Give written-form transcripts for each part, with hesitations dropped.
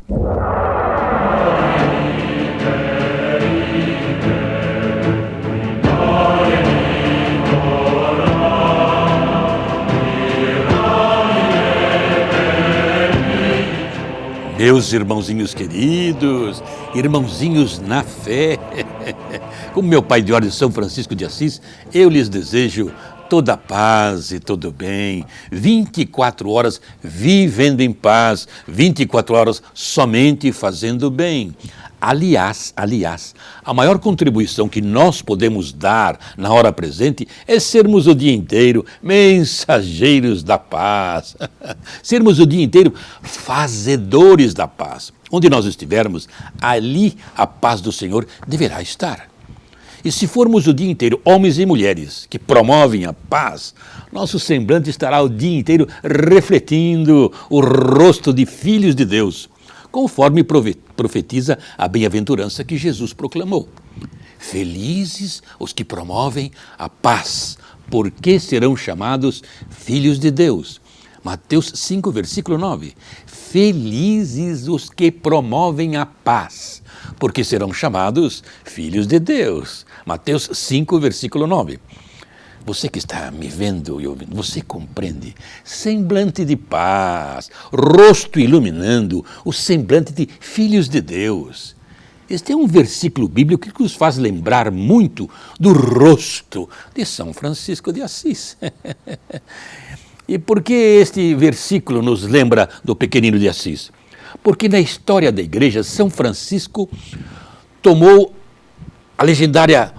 Meus irmãozinhos queridos, irmãozinhos na fé, como meu pai de ordem São Francisco de Assis, eu lhes desejo toda a paz e todo o bem, 24 horas vivendo em paz, 24 horas somente fazendo bem. Aliás, a maior contribuição que nós podemos dar na hora presente é sermos o dia inteiro mensageiros da paz, sermos o dia inteiro fazedores da paz. Onde nós estivermos, ali a paz do Senhor deverá estar. E se formos o dia inteiro homens e mulheres que promovem a paz, nosso semblante estará o dia inteiro refletindo o rosto de filhos de Deus, conforme profetiza a bem-aventurança que Jesus proclamou. Felizes os que promovem a paz, porque serão chamados filhos de Deus. Mateus 5, versículo 9. Felizes os que promovem a paz, porque serão chamados filhos de Deus. Mateus 5, versículo 9. Você que está me vendo e ouvindo, você compreende? Semblante de paz, rosto iluminando, o semblante de filhos de Deus. Este é um versículo bíblico que nos faz lembrar muito do rosto de São Francisco de Assis. E por que este versículo nos lembra do pequenino de Assis? Porque na história da igreja, São Francisco tomou a legendária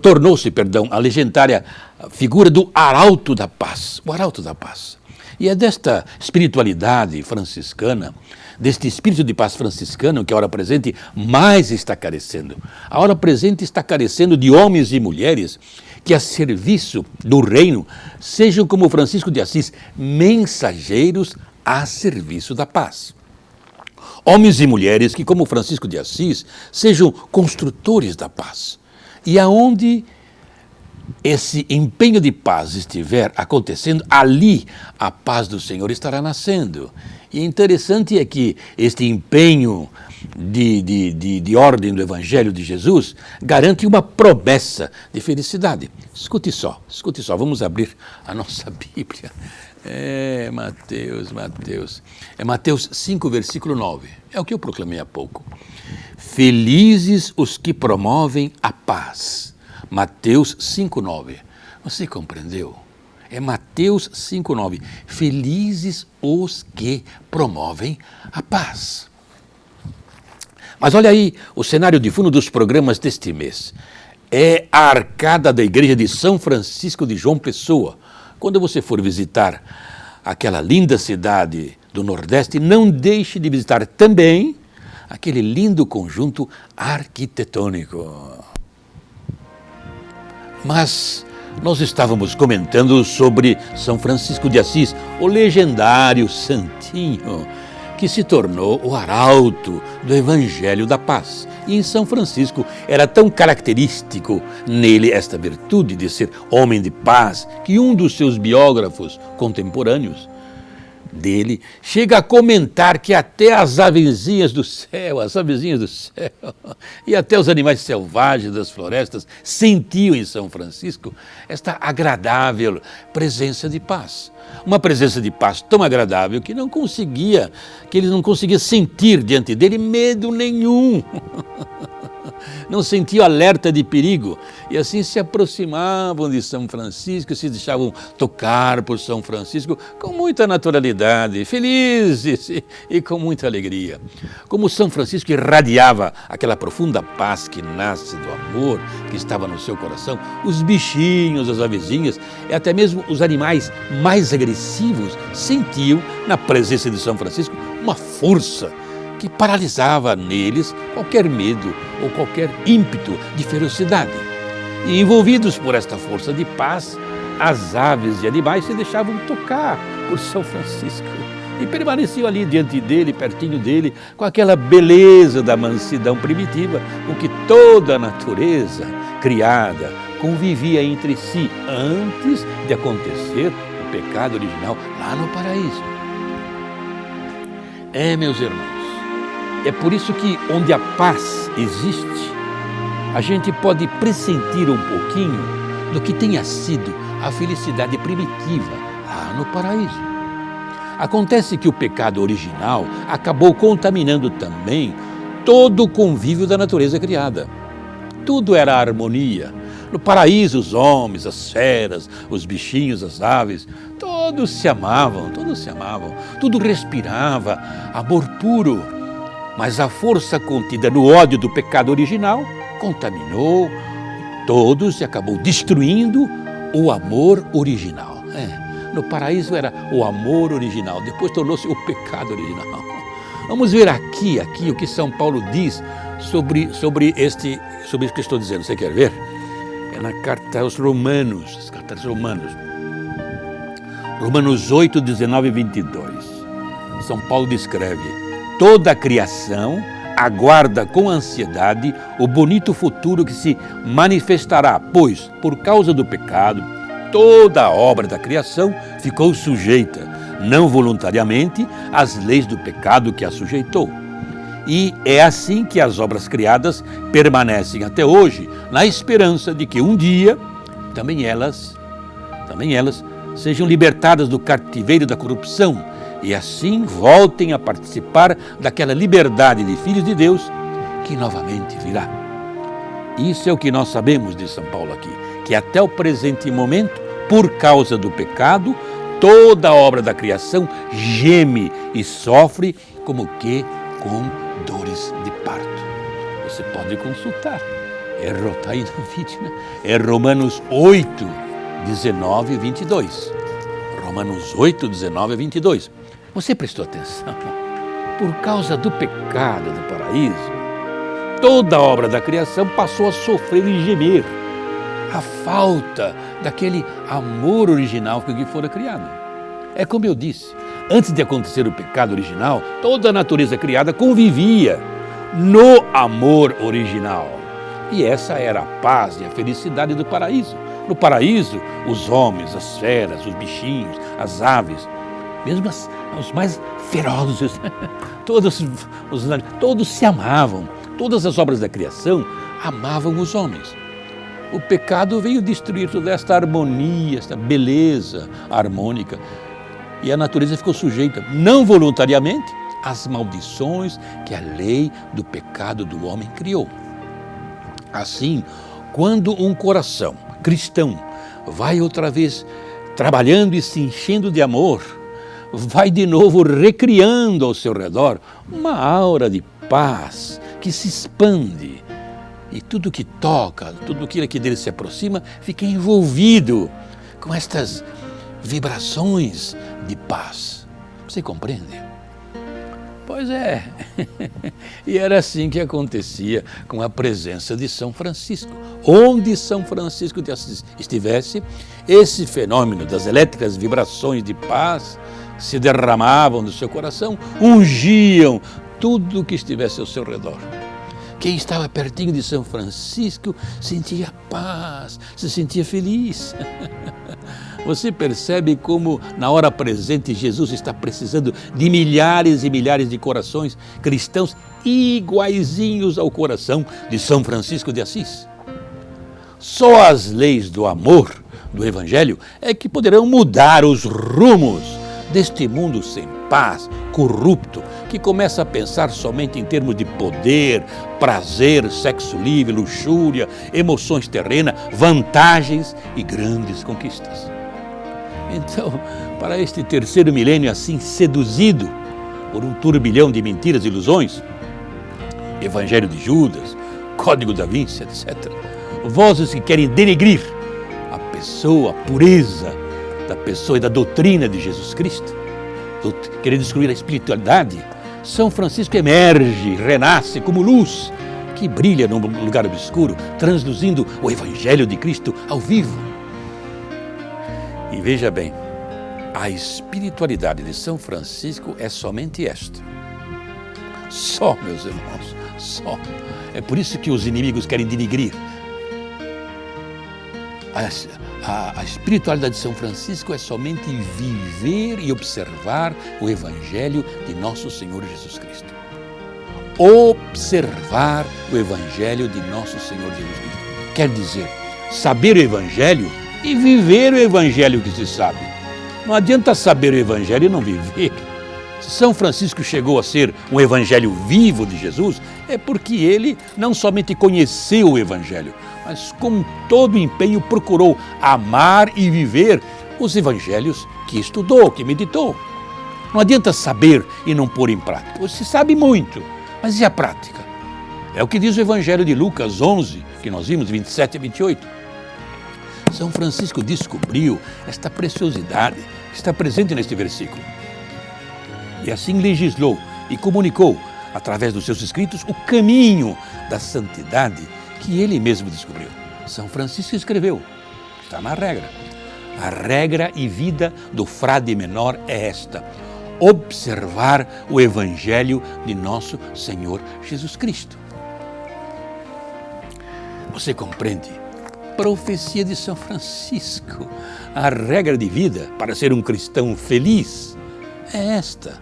tornou-se a legendária figura do arauto da paz, o arauto da paz. E é desta espiritualidade franciscana, deste espírito de paz franciscano que a hora presente mais está carecendo. A hora presente está carecendo de homens e mulheres que a serviço do reino sejam como Francisco de Assis, mensageiros a serviço da paz. Homens e mulheres que, como Francisco de Assis, sejam construtores da paz. E aonde esse empenho de paz estiver acontecendo, ali a paz do Senhor estará nascendo. E interessante é que este empenho de ordem do Evangelho de Jesus garante uma promessa de felicidade. Escute só, vamos abrir a nossa Bíblia. Mateus. É Mateus 5, versículo 9. É o que eu proclamei há pouco. Felizes os que promovem a paz. Mateus 5, 9. Você compreendeu? É Mateus 5, 9. Felizes os que promovem a paz. Mas olha aí o cenário de fundo dos programas deste mês. É a arcada da igreja de São Francisco de João Pessoa. Quando você for visitar aquela linda cidade do Nordeste, não deixe de visitar também aquele lindo conjunto arquitetônico. Mas nós estávamos comentando sobre São Francisco de Assis, o legendário santinho que se tornou o arauto do Evangelho da Paz. E em São Francisco era tão característico nele esta virtude de ser homem de paz, que um dos seus biógrafos contemporâneos dele chega a comentar que até as avezinhas do céu, e até os animais selvagens das florestas sentiam em São Francisco esta agradável presença de paz. Uma presença de paz tão agradável que ele não conseguia sentir diante dele medo nenhum. Não sentia alerta de perigo. E assim se aproximavam de São Francisco, se deixavam tocar por São Francisco com muita naturalidade, felizes e com muita alegria. Como São Francisco irradiava aquela profunda paz que nasce do amor que estava no seu coração, os bichinhos, as avezinhas e até mesmo os animais mais agressivos sentiam na presença de São Francisco uma força que paralisava neles qualquer medo ou qualquer ímpeto de ferocidade. E envolvidos por esta força de paz, as aves e animais se deixavam tocar por São Francisco e permaneciam ali diante dele, pertinho dele, com aquela beleza da mansidão primitiva com que toda a natureza criada convivia entre si antes de acontecer o pecado original lá no paraíso. Meus irmãos, é por isso que onde a paz existe, a gente pode pressentir um pouquinho do que tenha sido a felicidade primitiva lá no paraíso. Acontece que o pecado original acabou contaminando também todo o convívio da natureza criada. Tudo era harmonia. No paraíso, os homens, as feras, os bichinhos, as aves, todos se amavam, tudo respirava amor puro. Mas a força contida no ódio do pecado original contaminou todos e acabou destruindo o amor original. No paraíso era o amor original, depois tornou-se o pecado original. Vamos ver aqui o que São Paulo diz sobre isso que estou dizendo. Você quer ver? É na carta aos Romanos, as cartas Romanos. Romanos 8, 19 e 22. São Paulo descreve: toda a criação aguarda com ansiedade o bonito futuro que se manifestará, pois, por causa do pecado, toda a obra da criação ficou sujeita, não voluntariamente, às leis do pecado que a sujeitou. E é assim que as obras criadas permanecem até hoje, na esperança de que um dia também elas sejam libertadas do cativeiro da corrupção e assim voltem a participar daquela liberdade de filhos de Deus que novamente virá. Isso é o que nós sabemos de São Paulo aqui, que até o presente momento, por causa do pecado, toda a obra da criação geme e sofre como que com dores de parto. Você pode consultar. Está aí no vídeo, né? É Romanos 8, 19 e 22. Romanos 8, 19 e 22. Você prestou atenção? Por causa do pecado do paraíso, toda a obra da criação passou a sofrer e gemer a falta daquele amor original que fora criado. É como eu disse, antes de acontecer o pecado original, toda a natureza criada convivia no amor original. E essa era a paz e a felicidade do paraíso. No paraíso, os homens, as feras, os bichinhos, as aves, mesmo os mais ferozes, todos se amavam. Todas as obras da criação amavam os homens. O pecado veio destruir toda esta harmonia, esta beleza harmônica. E a natureza ficou sujeita, não voluntariamente, às maldições que a lei do pecado do homem criou. Assim, quando um coração cristão vai outra vez trabalhando e se enchendo de amor, vai de novo recriando ao seu redor uma aura de paz que se expande. E tudo que toca, tudo aquilo que dele se aproxima, fica envolvido com estas vibrações de paz. Você compreende? Pois é. E era assim que acontecia com a presença de São Francisco. Onde São Francisco de Assis estivesse, esse fenômeno das elétricas vibrações de paz se derramavam do seu coração, ungiam tudo que estivesse ao seu redor. Quem estava pertinho de São Francisco sentia paz, se sentia feliz. Você percebe como, na hora presente, Jesus está precisando de milhares e milhares de corações cristãos iguaizinhos ao coração de São Francisco de Assis? Só as leis do amor, do Evangelho, é que poderão mudar os rumos deste mundo sem paz, corrupto, que começa a pensar somente em termos de poder, prazer, sexo livre, luxúria, emoções terrenas, vantagens e grandes conquistas. Então, para este terceiro milênio assim seduzido por um turbilhão de mentiras e ilusões, Evangelho de Judas, Código da Vinci, etc., vozes que querem denegrir a pessoa, a pureza da pessoa e da doutrina de Jesus Cristo, querendo destruir a espiritualidade, São Francisco emerge, renasce como luz que brilha num lugar obscuro, transluzindo o Evangelho de Cristo ao vivo. E veja bem, a espiritualidade de São Francisco é somente esta. Só, meus irmãos, só. É por isso que os inimigos querem denegrir A espiritualidade de São Francisco é somente viver e observar o Evangelho de nosso Senhor Jesus Cristo. Observar o Evangelho de nosso Senhor Jesus Cristo. Quer dizer, saber o Evangelho e viver o Evangelho que se sabe. Não adianta saber o Evangelho e não viver. Se São Francisco chegou a ser um Evangelho vivo de Jesus, é porque ele não somente conheceu o Evangelho, mas com todo empenho procurou amar e viver os Evangelhos que estudou, que meditou. Não adianta saber e não pôr em prática. Você sabe muito, mas e a prática? É o que diz o Evangelho de Lucas 11, que nós vimos, 27 e 28. São Francisco descobriu esta preciosidade que está presente neste versículo. E assim legislou e comunicou, através dos seus escritos, o caminho da santidade que ele mesmo descobriu. São Francisco escreveu, está na regra. A regra e vida do frade menor é esta: observar o Evangelho de nosso Senhor Jesus Cristo. Você compreende? Profecia de São Francisco. A regra de vida para ser um cristão feliz é esta: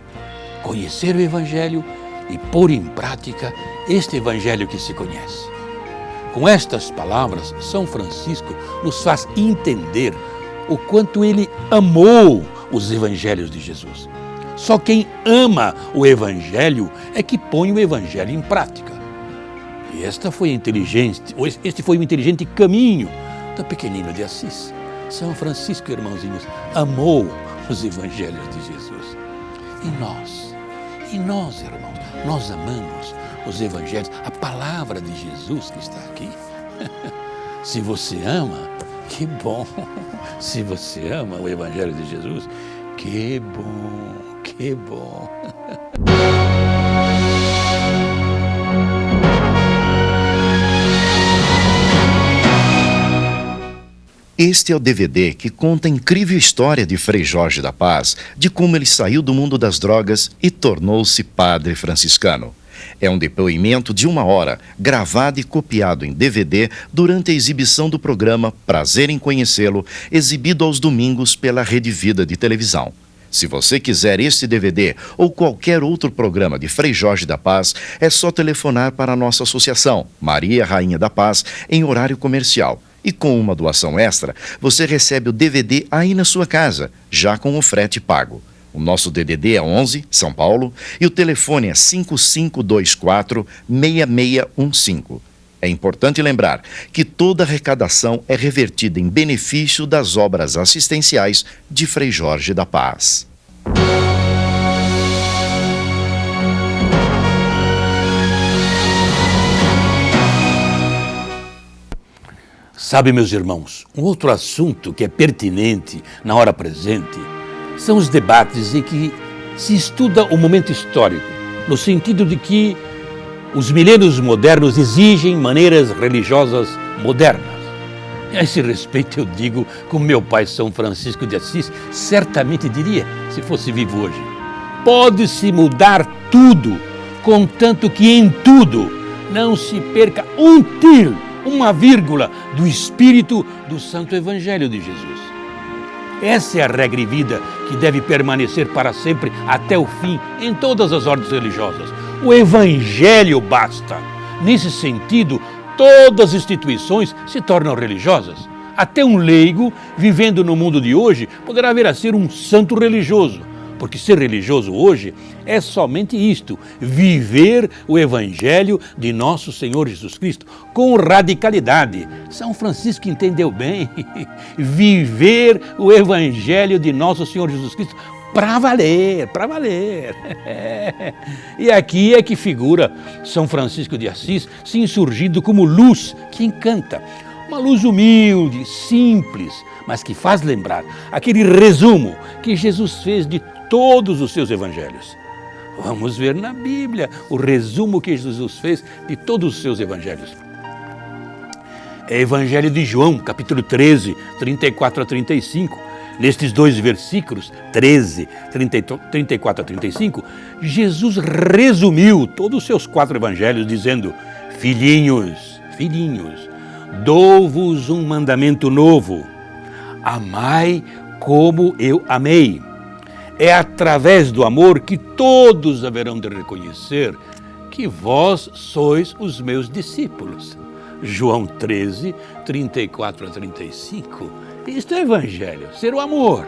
conhecer o Evangelho e pôr em prática este Evangelho que se conhece. Com estas palavras, São Francisco nos faz entender o quanto ele amou os Evangelhos de Jesus. Só quem ama o Evangelho é que põe o Evangelho em prática. E este foi o inteligente caminho do pequenino de Assis. São Francisco, irmãozinhos, amou os Evangelhos de Jesus. E nós, irmãos, nós amamos os Evangelhos, a palavra de Jesus que está aqui. Se você ama, que bom. Se você ama o Evangelho de Jesus, que bom, que bom. Este é o DVD que conta a incrível história de Frei Jorge da Paz, de como ele saiu do mundo das drogas e tornou-se padre franciscano. É um depoimento de 1 hora, gravado e copiado em DVD durante a exibição do programa Prazer em Conhecê-lo, exibido aos domingos pela Rede Vida de televisão. Se você quiser este DVD ou qualquer outro programa de Frei Jorge da Paz, é só telefonar para a nossa associação, Maria Rainha da Paz, em horário comercial. E com uma doação extra, você recebe o DVD aí na sua casa, já com o frete pago. O nosso DDD é 11, São Paulo, e o telefone é 5524-6615. É importante lembrar que toda arrecadação é revertida em benefício das obras assistenciais de Frei Jorge da Paz. Sabe, meus irmãos, um outro assunto que é pertinente na hora presente são os debates em que se estuda o momento histórico, no sentido de que os milênios modernos exigem maneiras religiosas modernas. E a esse respeito eu digo, como meu pai São Francisco de Assis certamente diria, se fosse vivo hoje: pode-se mudar tudo, contanto que em tudo não se perca um tiro, uma vírgula do espírito do Santo Evangelho de Jesus. Essa é a regra e vida que deve permanecer para sempre até o fim em todas as ordens religiosas. O Evangelho basta. Nesse sentido, todas as instituições se tornam religiosas. Até um leigo, vivendo no mundo de hoje, poderá vir a ser um santo religioso. Porque ser religioso hoje é somente isto: viver o Evangelho de nosso Senhor Jesus Cristo com radicalidade. São Francisco entendeu bem. Viver o Evangelho de nosso Senhor Jesus Cristo para valer, para valer. E aqui é que figura São Francisco de Assis se insurgindo como luz que encanta. Uma luz humilde, simples, mas que faz lembrar aquele resumo que Jesus fez de todos os seus evangelhos. Vamos ver na Bíblia o resumo que Jesus fez de todos os seus evangelhos. É Evangelho de João, capítulo 13, 34 a 35. Nestes dois versículos, 13, 34 a 35, Jesus resumiu todos os seus 4 evangelhos dizendo: filhinhos, filhinhos, dou-vos um mandamento novo: amai como eu amei. É através do amor que todos haverão de reconhecer que vós sois os meus discípulos. João 13, 34 a 35. Isto é evangelho, ser o amor.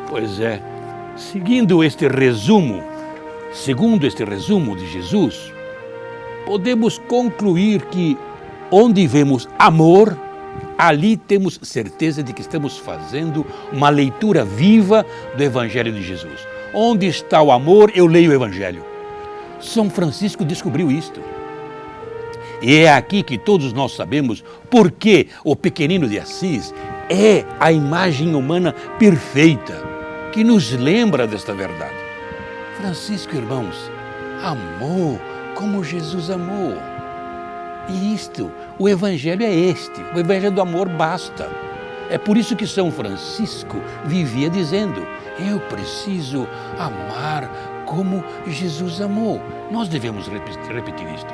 Pois é, segundo este resumo de Jesus, podemos concluir que onde vemos amor, ali temos certeza de que estamos fazendo uma leitura viva do Evangelho de Jesus. Onde está o amor, eu leio o Evangelho. São Francisco descobriu isto. E é aqui que todos nós sabemos por que o pequenino de Assis é a imagem humana perfeita, que nos lembra desta verdade. Francisco, irmãos, amou como Jesus amou. E isto, o Evangelho é este, o Evangelho do amor basta. É por isso que São Francisco vivia dizendo: eu preciso amar como Jesus amou. Nós devemos repetir isto.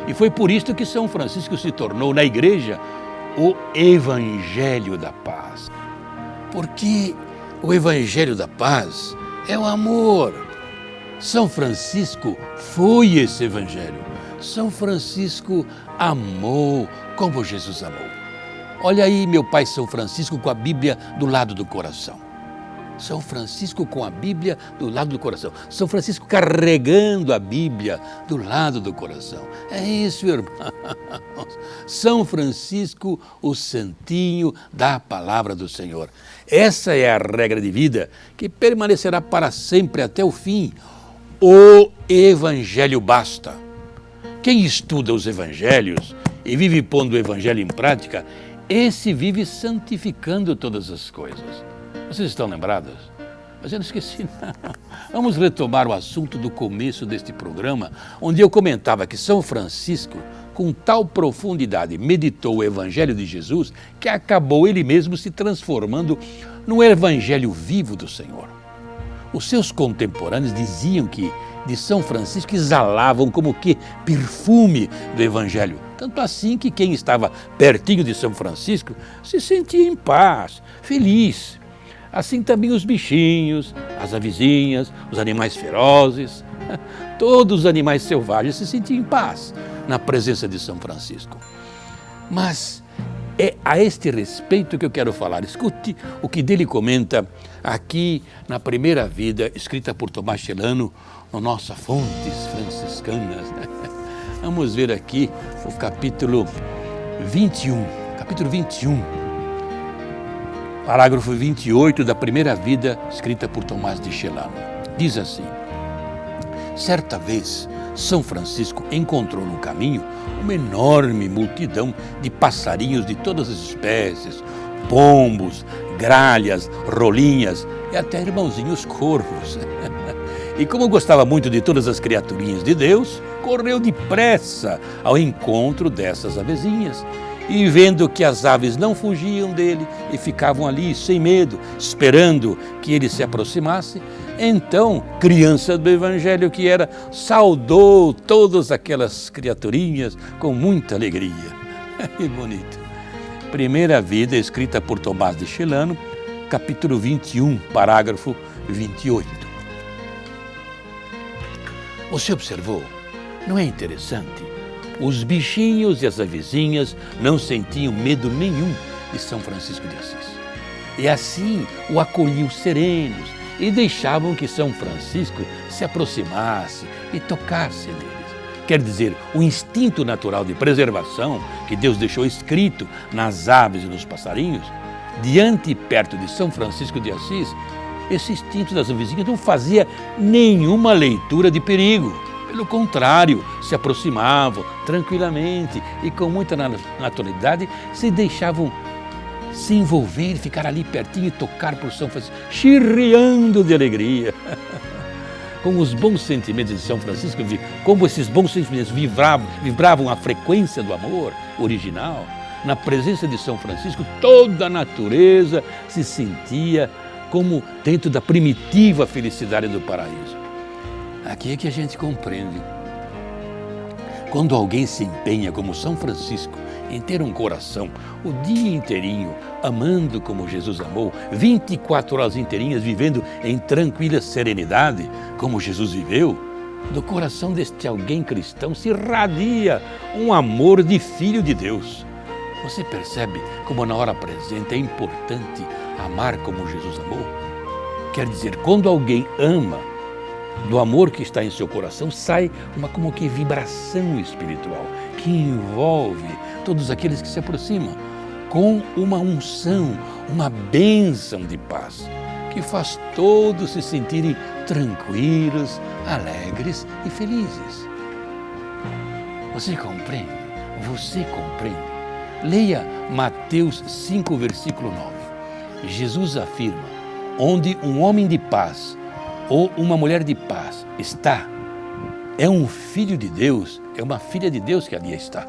E foi por isto que São Francisco se tornou na igreja o Evangelho da Paz. Porque o Evangelho da Paz é o amor. São Francisco foi esse Evangelho. São Francisco amou como Jesus amou. Olha aí meu pai São Francisco com a Bíblia do lado do coração. São Francisco com a Bíblia do lado do coração. São Francisco carregando a Bíblia do lado do coração. É isso, irmãos. São Francisco, o santinho da palavra do Senhor. Essa é a regra de vida que permanecerá para sempre até o fim. O Evangelho basta. Quem estuda os Evangelhos e vive pondo o Evangelho em prática, esse vive santificando todas as coisas. Vocês estão lembrados? Mas eu não esqueci, não. Vamos retomar o assunto do começo deste programa, onde eu comentava que São Francisco, com tal profundidade, meditou o Evangelho de Jesus, que acabou ele mesmo se transformando no Evangelho vivo do Senhor. Os seus contemporâneos diziam que de São Francisco exalavam como que perfume do Evangelho. Tanto assim que quem estava pertinho de São Francisco se sentia em paz, feliz. Assim também os bichinhos, as avezinhas, os animais ferozes, todos os animais selvagens se sentiam em paz na presença de São Francisco. Mas é a este respeito que eu quero falar. Escute o que dele comenta aqui na Primeira Vida, escrita por Tomás Celano, no nossa Fontes Franciscanas. Vamos ver aqui o capítulo 21, parágrafo 28 da Primeira Vida, escrita por Tomás de Celano. Diz assim: certa vez, São Francisco encontrou no caminho uma enorme multidão de passarinhos de todas as espécies, pombos, gralhas, rolinhas e até irmãozinhos corvos. E como gostava muito de todas as criaturinhas de Deus, correu depressa ao encontro dessas avezinhas. E vendo que as aves não fugiam dele e ficavam ali sem medo, esperando que ele se aproximasse, então, criança do Evangelho que era, saudou todas aquelas criaturinhas com muita alegria. Que bonito. Primeira Vida, escrita por Tomás de Celano, capítulo 21, parágrafo 28. Você observou? Não é interessante? Os bichinhos e as avezinhas não sentiam medo nenhum de São Francisco de Assis. E assim o acolhiam serenos e deixavam que São Francisco se aproximasse e tocasse neles. Quer dizer, o instinto natural de preservação que Deus deixou escrito nas aves e nos passarinhos, diante e perto de São Francisco de Assis, esse instinto das avezinhas não fazia nenhuma leitura de perigo. Pelo contrário, se aproximavam tranquilamente e com muita naturalidade se deixavam se envolver, ficar ali pertinho e tocar por São Francisco, chirriando de alegria. Com os bons sentimentos de São Francisco, como esses bons sentimentos vibravam a frequência do amor original, na presença de São Francisco, toda a natureza se sentia como dentro da primitiva felicidade do paraíso. Aqui é que a gente compreende. Quando alguém se empenha como São Francisco em ter um coração o dia inteirinho amando como Jesus amou, 24 horas inteirinhas vivendo em tranquila serenidade como Jesus viveu, do coração deste alguém cristão se irradia um amor de filho de Deus. Você percebe como na hora presente é importante amar como Jesus amou? Quer dizer, quando alguém ama, do amor que está em seu coração sai uma como que vibração espiritual que envolve todos aqueles que se aproximam com uma unção, uma bênção de paz que faz todos se sentirem tranquilos, alegres e felizes. Você compreende? Você compreende? Leia Mateus 5, versículo 9. Jesus afirma: onde um homem de paz ou uma mulher de paz está, é um filho de Deus, é uma filha de Deus que ali está.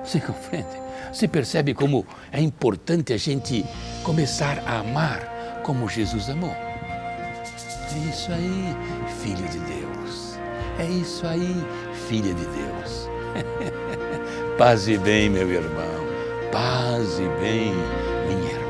Você compreende? Você percebe como é importante a gente começar a amar como Jesus amou? É isso aí, filho de Deus. É isso aí, filha de Deus. Paz e bem, meu irmão. Paz e bem, minha irmã.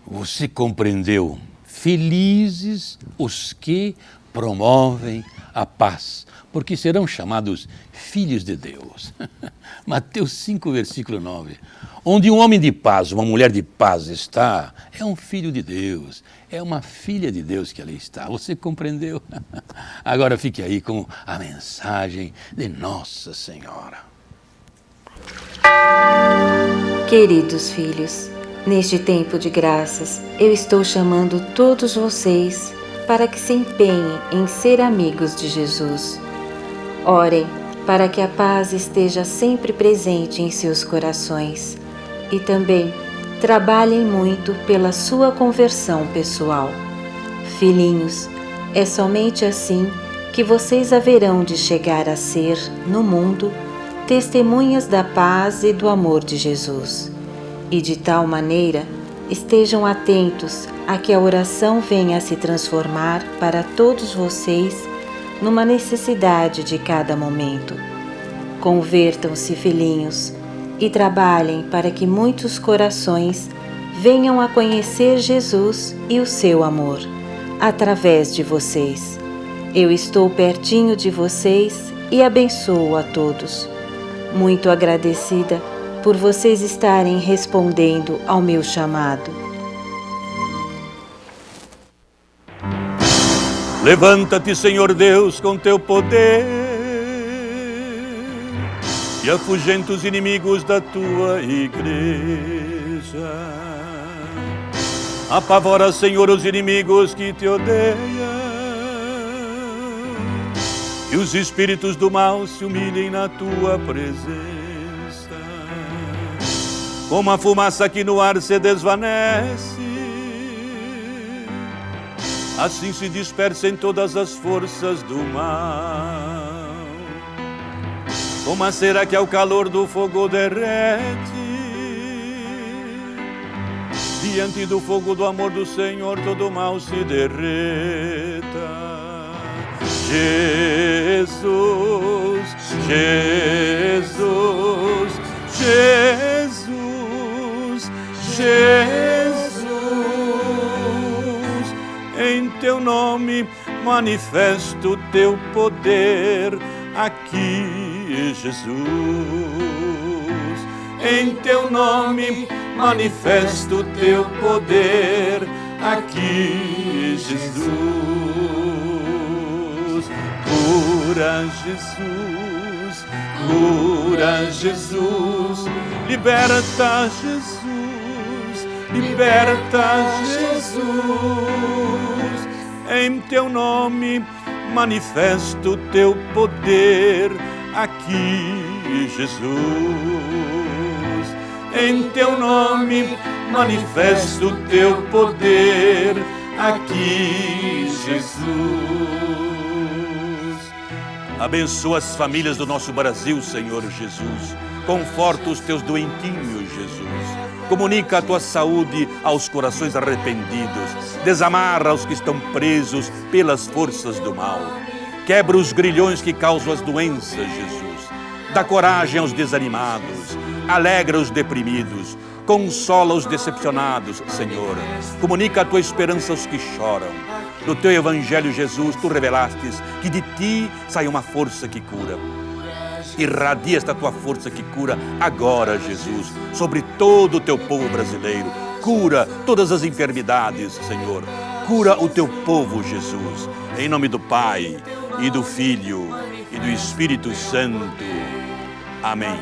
Você compreendeu? Felizes os que promovem a paz, porque serão chamados filhos de Deus. Mateus 5, versículo 9. Onde um homem de paz, uma mulher de paz está, é um filho de Deus, é uma filha de Deus que ali está. Você compreendeu? Agora fique aí com a mensagem de Nossa Senhora. Queridos filhos, neste tempo de graças, eu estou chamando todos vocês para que se empenhem em ser amigos de Jesus. Orem para que a paz esteja sempre presente em seus corações e também trabalhem muito pela sua conversão pessoal. Filhinhos, é somente assim que vocês haverão de chegar a ser, no mundo, testemunhas da paz e do amor de Jesus. E de tal maneira, estejam atentos a que a oração venha a se transformar para todos vocês numa necessidade de cada momento. Convertam-se, filhinhos, e trabalhem para que muitos corações venham a conhecer Jesus e o seu amor, através de vocês. Eu estou pertinho de vocês e abençoo a todos. Muito agradecida por vocês estarem respondendo ao meu chamado. Levanta-te, Senhor Deus, com teu poder e afugenta os inimigos da tua igreja. Apavora, Senhor, os inimigos que te odeiam e os espíritos do mal se humilhem na tua presença. Como a fumaça que no ar se desvanece, assim se dispersem todas as forças do mal. Como a cera que ao calor do fogo derrete, diante do fogo do amor do Senhor todo mal se derreta. Jesus, Jesus, Jesus, Jesus, em teu nome manifesta o teu poder aqui, Jesus. Em teu nome manifesta o teu poder aqui, Jesus. Cura, Jesus. Cura, Jesus. Liberta, Jesus. Liberta, Jesus. Em teu nome manifesta o teu poder aqui, Jesus. Em teu nome manifesta o teu poder aqui, Jesus. Abençoa as famílias do nosso Brasil, Senhor Jesus. Conforta os teus doentinhos, Jesus. Comunica a tua saúde aos corações arrependidos. Desamarra os que estão presos pelas forças do mal. Quebra os grilhões que causam as doenças, Jesus. Dá coragem aos desanimados. Alegra os deprimidos. Consola os decepcionados, Senhor. Comunica a tua esperança aos que choram. No teu evangelho, Jesus, tu revelastes que de ti sai uma força que cura. Irradia esta tua força que cura agora, Jesus, sobre todo o teu povo brasileiro. Cura todas as enfermidades, Senhor. Cura o teu povo, Jesus. Em nome do Pai, e do Filho, e do Espírito Santo. Amém.